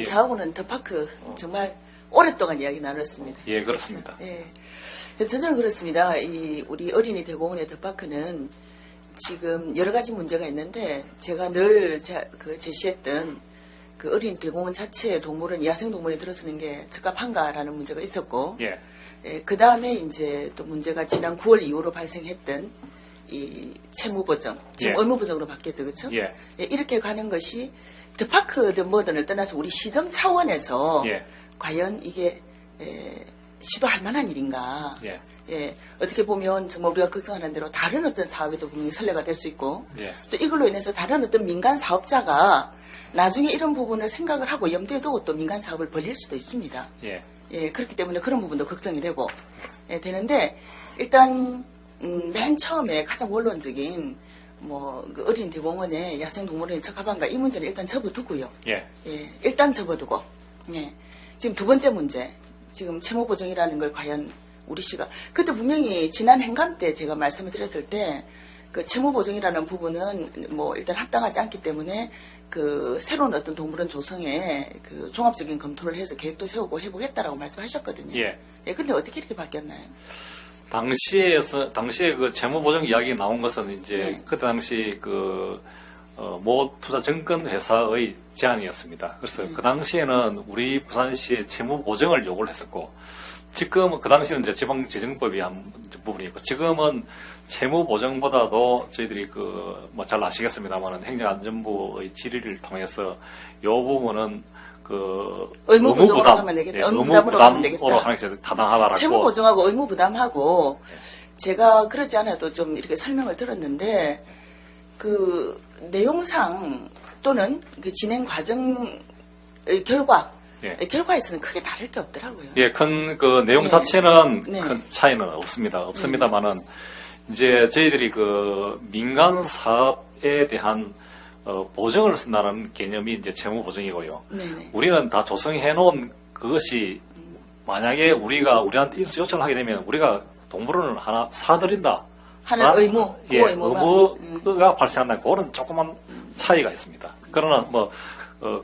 저하고는 더파크 정말 오랫동안 이야기 나눴습니다. 예, 그렇습니다. 예. 저는 그렇습니다. 우리 어린이 대공원의 더파크는 지금 여러 가지 문제가 있는데 제가 늘 제시했던 그 어린이 대공원 자체의 동물은 야생동물이 들어서는 게 적합한가라는 문제가 있었고, 예. 예, 그 다음에 이제 또 문제가 지난 9월 이후로 발생했던 이 채무보정, 지금 예. 의무보정으로 바뀌었죠, 그렇죠? 예. 예, 이렇게 가는 것이 더파크든 뭐든을 떠나서 우리 시정 차원에서 예. 과연 이게 시도할 만한 일인가? 예. 예, 어떻게 보면 정말 우리가 걱정하는 대로 다른 어떤 사업에도 분명히 선례가 될 수 있고, 예. 또 이걸로 인해서 다른 어떤 민간 사업자가 나중에 이런 부분을 생각을 하고 염두에 두고 또 민간 사업을 벌릴 수도 있습니다. 예. 예, 그렇기 때문에 그런 부분도 걱정이 되고, 예, 되는데, 일단, 맨 처음에 가장 원론적인, 그 어린 대공원에 야생동물원이 적합한가 이 문제는 일단 접어두고요. 예. 예, 일단 접어두고, 예. 지금 두 번째 문제, 지금 채무보정이라는 걸 과연 우리 시가, 그때 분명히 지난 행감 때 제가 말씀을 드렸을 때, 그 채무보정이라는 부분은 일단 합당하지 않기 때문에 그 새로운 어떤 동물원 조성에 그 종합적인 검토를 해서 계획도 세우고 해보겠다라고 말씀하셨거든요. 예. 예, 근데 어떻게 이렇게 바뀌었나요? 당시에 그 채무보정 이야기 나온 것은 이제 네. 그때 당시 모 투자증권 회사의 제안이었습니다. 그래서 그 당시에는 우리 부산시에 채무보정을 요구를 했었고, 지금 그 당시는 이제 지방재정법이 한 부분이고, 지금은 채무보정보다도 저희들이 잘 아시겠습니다만은 행정안전부의 질의를 통해서 요 부분은 의무부담으로 하면 되겠다. 의무부담으로 하면 되겠다. 하는 게 타당하다라고. 채무보정하고 의무부담하고 제가 그러지 않아도 좀 이렇게 설명을 들었는데 그 내용상 또는 그 진행 과정의 결과 예. 결과에서는 크게 다를 게 없더라고요. 예, 내용 네. 자체는 네. 큰 차이는 없습니다만은 이제 저희들이 민간 사업에 대한 보정을 쓴다는 개념이 이제 채무보정이고요. 네네. 우리는 다 조성해 놓은 그것이 만약에 우리한테 인수 요청을 하게 되면 우리가 동물원을 하나 사드린다 하는 의무, 예, 의무가 발생한다. 그런 조그만 차이가 있습니다. 그러나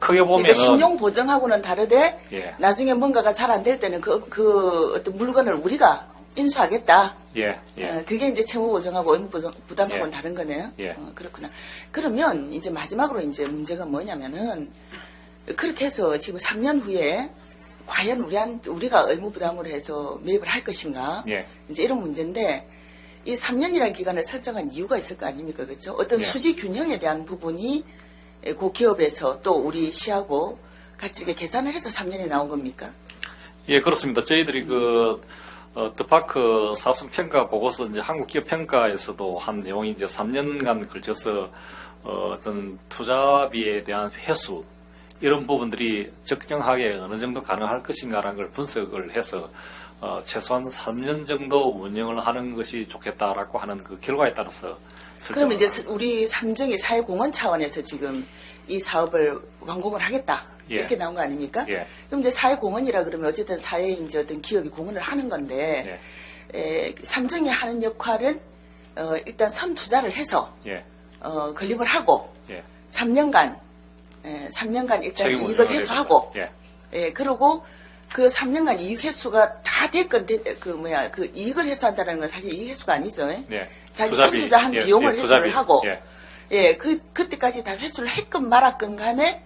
크게 보면 그러니까 신용 보정하고는 다르되 예. 나중에 뭔가가 잘 안 될 때는 그 어떤 물건을 우리가 인수하겠다. 예, 예. 그게 이제 채무 보정하고 의무 부담하고는 예. 다른 거네요. 예. 그렇구나. 그러면 이제 마지막으로 이제 문제가 뭐냐면은 그렇게 해서 지금 3년 후에 과연 우리가 의무 부담으로 해서 매입을 할 것인가? 예. 이제 이런 문제인데 이 3년이라는 기간을 설정한 이유가 있을 거 아닙니까? 그렇죠? 어떤 예. 수지 균형에 대한 부분이 그 기업에서 또 우리 시하고 같이 이렇게 계산을 해서 3년이 나온 겁니까? 예, 그렇습니다. 저희들이 더파크 사업성 평가 보고서 이제 한국 기업 평가에서도 한 내용이 이제 3년간 걸쳐서 어떤 투자비에 대한 회수 이런 부분들이 적정하게 어느 정도 가능할 것인가라는 걸 분석을 해서 최소한 3년 정도 운영을 하는 것이 좋겠다라고 하는 그 결과에 따라서 그럼 이제 우리 삼정이 사회공헌 차원에서 지금 이 사업을 완공을 하겠다. 예. 이렇게 나온 거 아닙니까? 예. 그럼 이제 사회공헌이라 그러면 어쨌든 사회에 이제 어떤 기업이 공헌을 하는 건데, 삼정이 하는 역할은, 일단 선투자를 해서, 예. 건립을 하고, 예. 3년간 일단 이익을 회수하고, 그리고 그 3년간 이익 회수가 다 됐건, 이익을 회수한다는 건 사실 이익 회수가 아니죠. 예. 자기 선투자한 비용을 회수를 하고, 예. 그때까지 다 회수를 했건 말았건 간에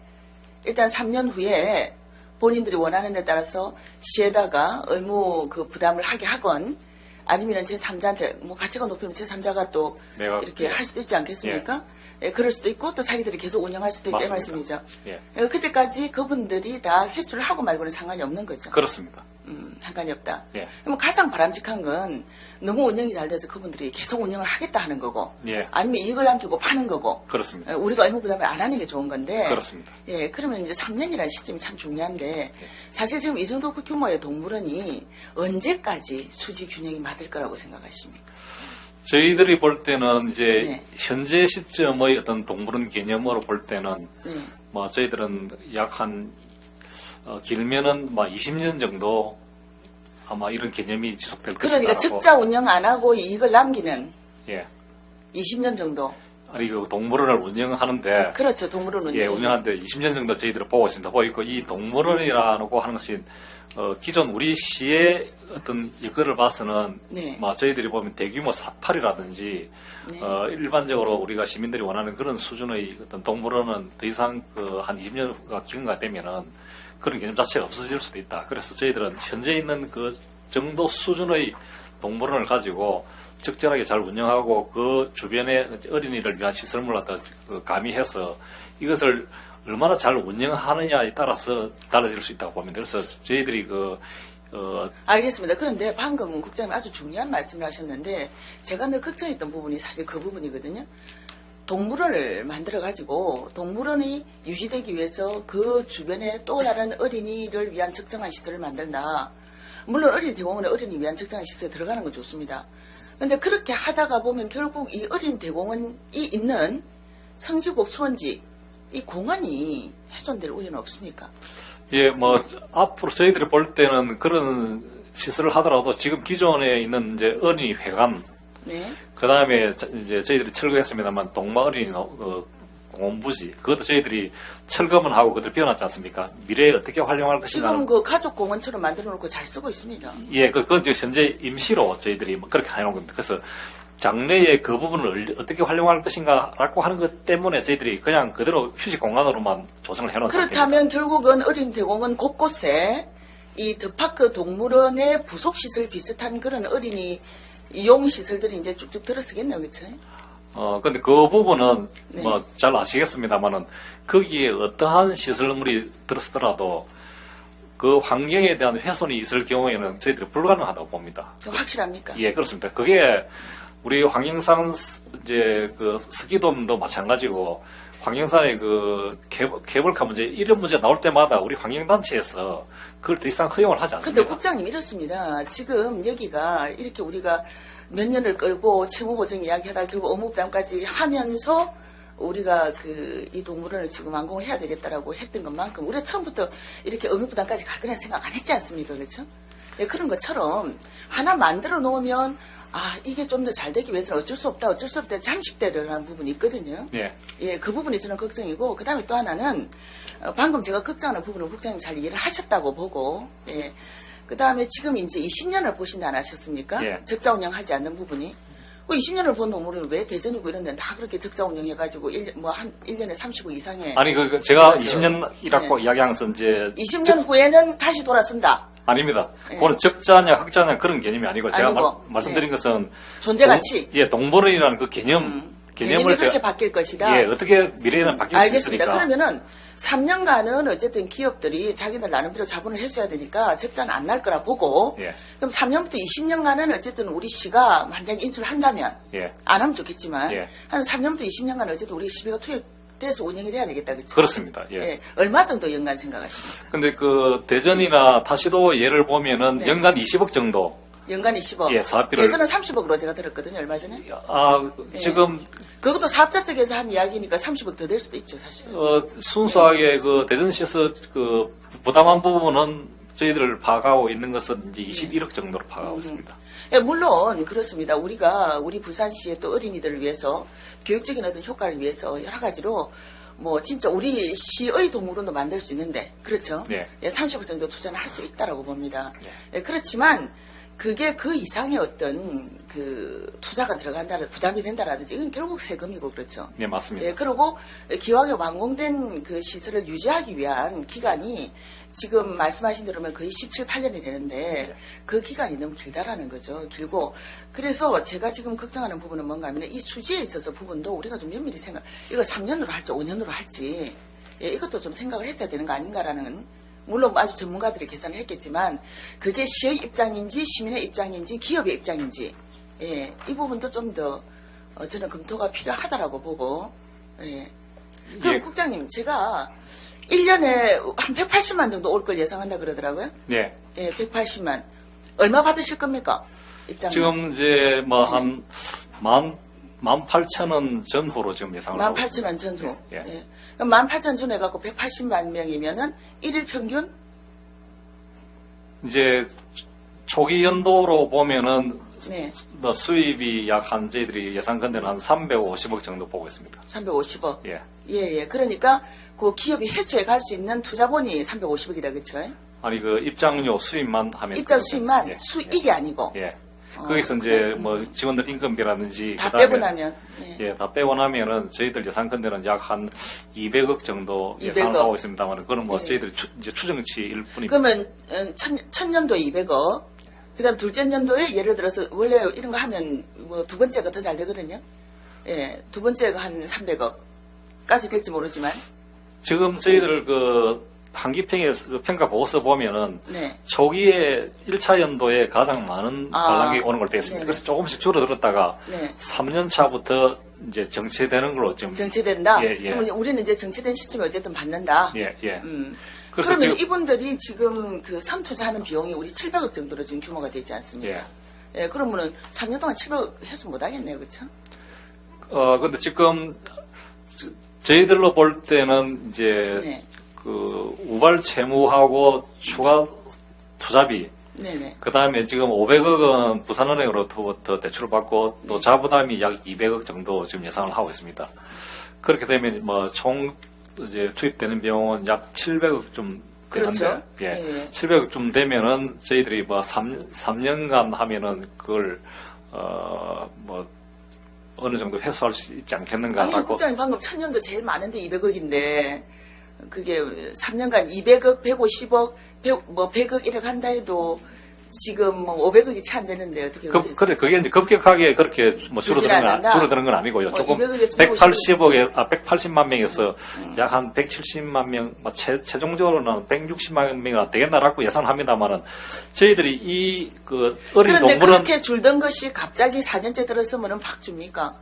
일단 3년 후에 본인들이 원하는 데 따라서 시에다가 의무 부담을 하게 하건 아니면 제3자한테 가치가 높으면 제3자가 또 이렇게 할 수도 있지 않겠습니까? 예, 그럴 수도 있고 또 자기들이 계속 운영할 수도 있다는 말씀이죠. 예. 그때까지 그분들이 다 회수를 하고 말고는 상관이 없는 거죠. 그렇습니다. 상관이 없다. 예. 그럼 가장 바람직한 건 너무 운영이 잘 돼서 그분들이 계속 운영을 하겠다 하는 거고, 예. 아니면 이익을 남기고 파는 거고, 그렇습니다. 우리가 의무 부담을 안 하는 게 좋은 건데, 그렇습니다. 예, 그러면 이제 3년이라는 시점이 참 중요한데, 사실 지금 이 정도 규모의 동물원이 언제까지 수지 균형이 맞을 거라고 생각하십니까? 저희들이 볼 때는 이제 현재 시점의 어떤 동물원 개념으로 볼 때는 저희들은 약 길면은 20년 정도 아마 이런 개념이 지속될 것이다. 그러니까 적자 운영 안 하고 이익을 남기는 예. 20년 정도. 아니 그 동물원을 운영하는데 그렇죠. 동물원 운영. 예, 운영하는데 20년 정도 저희들을 보고 있습니다. 보고 이 동물원이라고 하는 것이 기존 우리 시의 어떤 이거를 봐서는 네. 저희들이 보면 대규모 사파리라든지 네. 일반적으로 우리가 시민들이 원하는 그런 수준의 어떤 동물원은 더 이상 한 20년가 기간가 되면은 그런 개념 자체가 없어질 수도 있다. 그래서 저희들은 현재 있는 그 정도 수준의 동물원을 가지고 적절하게 잘 운영하고 그 주변에 어린이를 위한 시설물을 갖다 가미해서 이것을 얼마나 잘 운영하느냐에 따라서 달라질 수 있다고 봅니다. 그래서 저희들이 알겠습니다. 그런데 방금 국장님 아주 중요한 말씀을 하셨는데 제가 늘 걱정했던 부분이 사실 그 부분이거든요. 동물원을 만들어가지고 동물원이 유지되기 위해서 그 주변에 또 다른 어린이를 위한 적정한 시설을 만든다. 물론 어린이 대공원에 어린이 위한 적정한 시설에 들어가는 건 좋습니다. 근데 그렇게 하다가 보면 결국 이 어린이 대공원이 있는 성지국 수원지 이 공원이 훼손될 우려는 없습니까? 예, 앞으로 저희들이 볼 때는 그런 시설을 하더라도 지금 기존에 있는 이제 어린이 회관, 네. 그 다음에 이제 저희들이 철거했습니다만 동마 어린이 공원부지, 그것도 저희들이 철거만 하고 그들 비워놨지 않습니까? 미래에 어떻게 활용할 것인가. 지금 그 가족 공원처럼 만들어 놓고 잘 쓰고 있습니다. 예, 그건 지금 현재 임시로 저희들이 그렇게 해놓은 겁니다. 그래서 장래에 그 부분을 어떻게 활용할 것인가라고 하는 것 때문에 저희들이 그냥 그대로 휴식 공간으로만 조성을 해놓은 상태입니다. 그렇다면 결국은 어린이 대공원 곳곳에 이 더파크 동물원의 부속시설 비슷한 그런 어린이 이용 시설들이 이제 쭉쭉 들어서겠네요, 그렇죠? 근데 그 부분은 네. 잘 아시겠습니다만은 거기에 어떠한 시설물이 들었더라도 그 환경에 대한 훼손이 있을 경우에는 저희들이 불가능하다고 봅니다. 확실합니까? 예, 그렇습니다. 그게 우리 황영산 이제 그 스키돔도 마찬가지고 황영산의 그 케이블카 문제 이런 문제 나올 때마다 우리 환경단체에서 그걸 더 이상 허용을 하지 않습니다. 근데 국장님 이렇습니다. 지금 여기가 이렇게 우리가 몇 년을 끌고 채무보증 이야기하다 결국 업무부담까지 하면서 우리가 이 동물원을 지금 완공을 해야 되겠다라고 했던 것만큼 우리가 처음부터 이렇게 업무부담까지 갈 거라는 생각 안 했지 않습니까? 그렇죠? 예, 그런 것처럼 하나 만들어 놓으면 이게 좀 더 잘 되기 위해서는 어쩔 수 없다 잠식되려는 부분이 있거든요. 예. 예, 그 부분이 저는 걱정이고, 그 다음에 또 하나는, 방금 제가 걱정하는 부분은 국장님 잘 이해를 하셨다고 보고, 예. 그 다음에 지금 이제 20년을 보신다 안 하셨습니까? 예. 적자 운영하지 않는 부분이. 그 20년을 본 동물은 왜 대전이고 이런 데는 다 그렇게 적자 운영해가지고, 한 1년에 30억 이상의. 아니, 제가 그렇죠. 20년이라고 네. 이야기한 것은 이제. 20년 후에는 다시 돌아선다. 아닙니다. 예. 그거는 적자냐, 흑자냐 그런 개념이 아니고, 제가 아니고, 말씀드린 예. 것은. 존재가치. 동물원이라는 그 개념을 개념이 그렇게 바뀔 것이다. 예, 어떻게 미래에는 바뀔 수 알겠습니다. 있으니까. 그러면은 3년간은 어쨌든 기업들이 자기들 나름대로 자본을 해줘야 되니까 적자는 안 날 거라 보고 예. 그럼 3년부터 20년간은 어쨌든 우리 시가 만약에 인수를 한다면 예. 안 하면 좋겠지만 예. 한 3년부터 20년간 어쨌든 우리 시비가 투입돼서 운영이 돼야 되겠다. 그렇죠? 그렇습니다. 예. 예. 얼마 정도 연간 생각하십니까? 근데 대전이나 타시도 예를 보면은 네. 연간 20억 정도. 연간 20억. 예, 사업비를. 대전은 30억으로 제가 들었거든요. 얼마 전에. 지금 그것도 사업자 측에서 한 이야기니까 30억 더 될 수도 있죠, 사실. 순수하게 대전시에서 부담한 부분은 저희들 파악하고 있는 것은 이제 21억 정도로 파악하고 있습니다. 예, 물론 그렇습니다. 우리 부산시의 또 어린이들을 위해서 교육적인 어떤 효과를 위해서 여러 가지로 진짜 우리 시의 동물원도 만들 수 있는데 그렇죠? 네. 예, 30억 정도 투자는 할 수 있다라고 봅니다. 네. 예, 그렇지만 그게 그 이상의 어떤 투자가 들어간다든지 부담이 된다라든지 이건 결국 세금이고 그렇죠. 네, 맞습니다. 예, 그리고 기왕에 완공된 그 시설을 유지하기 위한 기간이 지금 말씀하신 대로면 거의 17, 18년이 되는데 그 기간이 너무 길다라는 거죠. 길고 그래서 제가 지금 걱정하는 부분은 뭔가 하면 이 수지에 있어서 부분도 우리가 좀 면밀히 이거 3년으로 할지 5년으로 할지 이것도 좀 생각을 했어야 되는 거 아닌가라는 물론 아주 전문가들이 계산을 했겠지만 그게 시의 입장인지 시민의 입장인지 기업의 입장인지 이 부분도 좀 더 저는 검토가 필요하다라고 보고 그럼 예. 국장님 제가 1년에 한 180만 정도 올 걸 예상한다 그러더라고요. 네. 예, 180만. 얼마 받으실 겁니까? 입장은? 지금 이제 한 18,000원 전후로 지금 예상을 하고 있습니다. 18,000원 전후. 예. 예. 그럼 18,000원 전후 해갖고 180만 명이면은 1일 평균? 이제 초기 연도로 보면은 네. 뭐 수입이 약 한 저희들이 예상 건대는 한 350억 정도 보고 있습니다. 350억. 예. 예. 그러니까 그 기업이 회수해 갈 수 있는 투자본이 350억이다, 그렇죠? 아니 그 입장료 수입만 하면 입장 그렇거든요. 수입만 예. 수익이 아니고. 예. 거기서 이제 뭐 직원들 임금비라든지 다 그다음에 빼고 나면. 예, 다 빼고 나면은 저희들 예상 건대는 약 한 200억 정도 예상을 200억. 하고 있습니다만 그건 뭐 예. 저희들 이제 추정치일 뿐입니다. 그러면 첫 년도에 200억, 그다음 둘째 년도에 예를 들어서 원래 이런 거 하면 뭐 두 번째가 더 잘 되거든요. 예, 두 번째가 한 300억까지 될지 모르지만, 지금 저희들 그 한기평의 그 평가 보고서 보면은 네, 초기에 1차 연도에 가장 많은 관람객이 오는 걸로 되어 있습니다. 네네. 그래서 조금씩 줄어들었다가 네, 3년 차부터 이제 정체되는 걸로 지금 정체된다. 예, 예. 그러면 우리는 이제 정체된 시점에 어쨌든 받는다. 예, 예. 그래서 그래서 그러면 지금 이분들이 지금 그 선투자하는 비용이 우리 700억 정도로 지금 규모가 되지 않습니까? 예, 그러면은 3년 동안 700억 해소 못 하겠네요, 그렇죠? 근데 지금 저희들로 볼 때는 이제 네, 그 우발 채무하고 추가 투자비 네네. 그 다음에 지금 500억은 부산은행으로부터 대출을 받고 또 자부담이 약 200억 정도 지금 예상을 하고 있습니다. 그렇게 되면 뭐 총 이제 투입되는 비용은 약 700억 좀 되는데, 그렇죠. 예, 예. 700억 좀 되면은 저희들이 뭐 3년간 하면은 그걸 뭐 어느 정도 회수할 수 있지 않겠는가 아니, 하고. 국장님 방금 천년도 제일 많은데 200억인데, 그게 3년간 200억, 150억, 100억 이렇게 한다 해도 지금 뭐 500억이 채 안 되는데 어떻게 그래, 그게 이제 급격하게 그렇게 뭐 줄어드는 건 아니고요. 뭐 조금 200억에서 180만 명에서 약 한 170만 명, 최종적으로는 160만 명이나 되겠나라고 예상을 합니다만은 저희들이 이 그 어린 그런데 동물은 그렇게 줄던 것이 갑자기 4년째 들어서면은 팍 줍니까?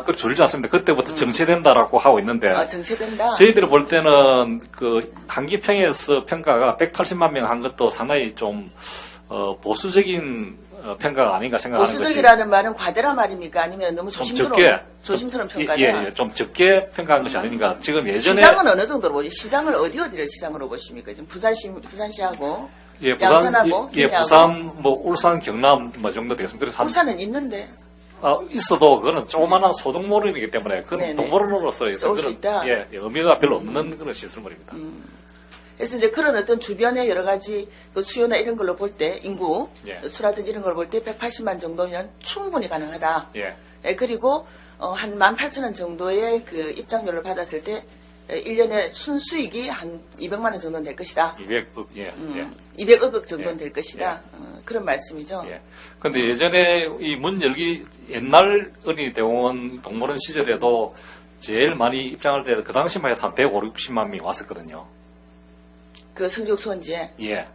그 줄지 않습니다. 그때부터 정체된다라고 하고 있는데 정체된다. 저희들이 볼 때는 그 한기평에서 평가가 180만 명 한 것도 상당히 좀 보수적인 평가가 아닌가 생각하는 것이 보수적이라는 말은 과대라 말입니까? 아니면 너무 좀 조심스러운 평가냐? 예, 좀 적게 평가한 것이 아닌가. 지금 예전에 시장은 어느 정도로 보지? 시장을 어디를 시장으로 보십니까? 지금 부산시하고 예, 양산하고 예, 김해하고. 부산, 뭐 울산, 경남 뭐 정도 되겠습니다. 그래서 울산은 있는데 있어도 그거는 조그마한 소동물이기 때문에 그건 네네. 동물원으로서 올수 있다. 예, 의미가 별로 없는 그런 시설물입니다. 그래서 이제 그런 어떤 주변의 여러 가지 그 수요나 이런 걸로 볼 때 인구 예. 수라든지 이런 걸 볼 때 180만 정도면 충분히 가능하다. 예, 예, 그리고 한 18,000원 정도의 그 입장료를 받았을 때 1년에 순수익이 한 200만 원 정도는 될 것이다. 200억, 예, 예. 200억 정도는 예. 될 것이다. 그런 말씀이죠. 예. 근데 예전에 이 문 열기 옛날 어린이 대공원 동물원 시절에도 제일 많이 입장할 때 그 당시만 해도 한 150만 명이 왔었거든요. 그 성지국 수원지에. 예.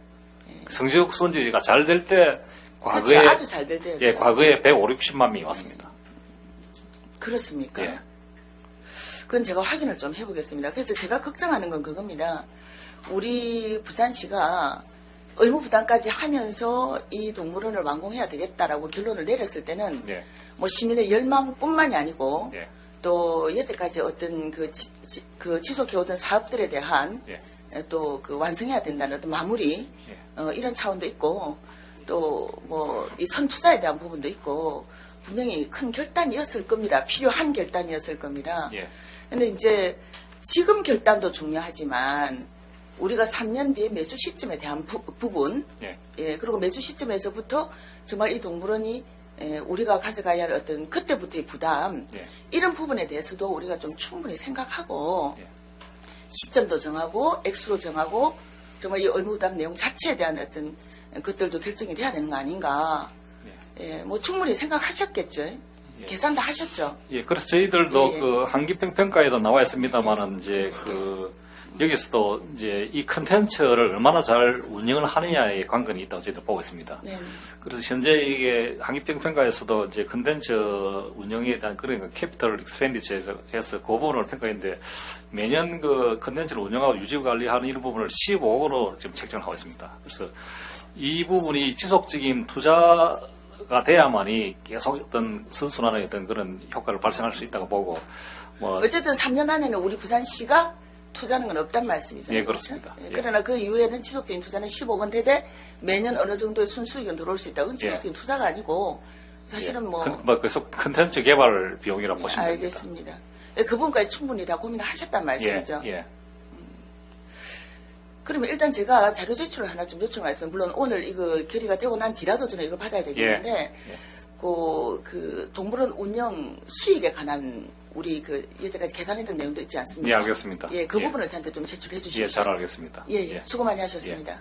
성지국 손지가 잘 될 때 과거에 그렇죠. 아주 잘 될 때. 예, 과거에 150만 명이 왔습니다. 그렇습니까? 예. 그건 제가 확인을 좀 해보겠습니다. 그래서 제가 걱정하는 건 그겁니다. 우리 부산시가 의무 부담까지 하면서 이 동물원을 완공해야 되겠다라고 결론을 내렸을 때는 예. 뭐 시민의 열망뿐만이 아니고 예. 또 여태까지 어떤 그 지속해오던 사업들에 대한 예. 또 그 완성해야 된다는 어떤 마무리 이런 차원도 있고 또 뭐 이 선투자에 대한 부분도 있고 분명히 큰 결단이었을 겁니다. 필요한 결단이었을 겁니다. 예. 근데 이제 지금 결단도 중요하지만 우리가 3년 뒤에 매수 시점에 대한 부분, 예. 예, 그리고 매수 시점에서부터 정말 이 동물원이 우리가 가져가야 할 어떤 그때부터의 부담, 예. 이런 부분에 대해서도 우리가 좀 충분히 생각하고 예. 시점도 정하고 액수도 정하고 정말 이 의무부담 내용 자체에 대한 어떤 것들도 결정이 돼야 되는 거 아닌가. 예, 뭐 충분히 생각하셨겠죠. 예. 계산 다 하셨죠. 예, 그래서 저희들도 예. 그 한기평 평가에도 나와 있습니다만은 이제 그 여기서도 이제 이 컨텐츠를 얼마나 잘 운영을 하느냐에 관건이 있다고 저희도 보고 있습니다. 네. 그래서 현재 이게 한기평 평가에서도 이제 컨텐츠 운영에 대한 그런 캐피털 익스펜디처에서 그 부분을 평가했는데 매년 그 컨텐츠를 운영하고 유지 관리하는 이런 부분을 15억으로 지금 책정을 하고 있습니다. 그래서 이 부분이 지속적인 투자가 돼야만이 계속 어떤 선순환의 어떤 그런 효과를 발생할 수 있다고 보고 뭐 어쨌든 3년 안에는 우리 부산시가 투자는 건 없단 말씀이잖아요. 예, 그렇습니다. 그렇죠? 예. 그러나 그 이후에는 지속적인 투자는 15억 원 대대 매년 어느 정도의 순수익은 들어올 수 있다. 그건 지속적인 투자가 아니고 사실은 그래서 컨텐츠 개발 비용이라고 예, 보시면 됩니다. 알겠습니다. 예, 그 부분까지 충분히 다 고민을 하셨단 말씀이죠. 예. 그러면 일단 제가 자료 제출을 하나 좀 요청하겠습니다. 물론 오늘 이거 결의가 되고 난 뒤라도 저는 이걸 받아야 되겠는데, 그 동물원 운영 수익에 관한 우리 그 여태까지 계산했던 내용도 있지 않습니까? 예, 알겠습니다. 예, 그 부분을 저한테 좀 제출해 주십시오. 예, 잘 알겠습니다. 예, 수고 많이 하셨습니다.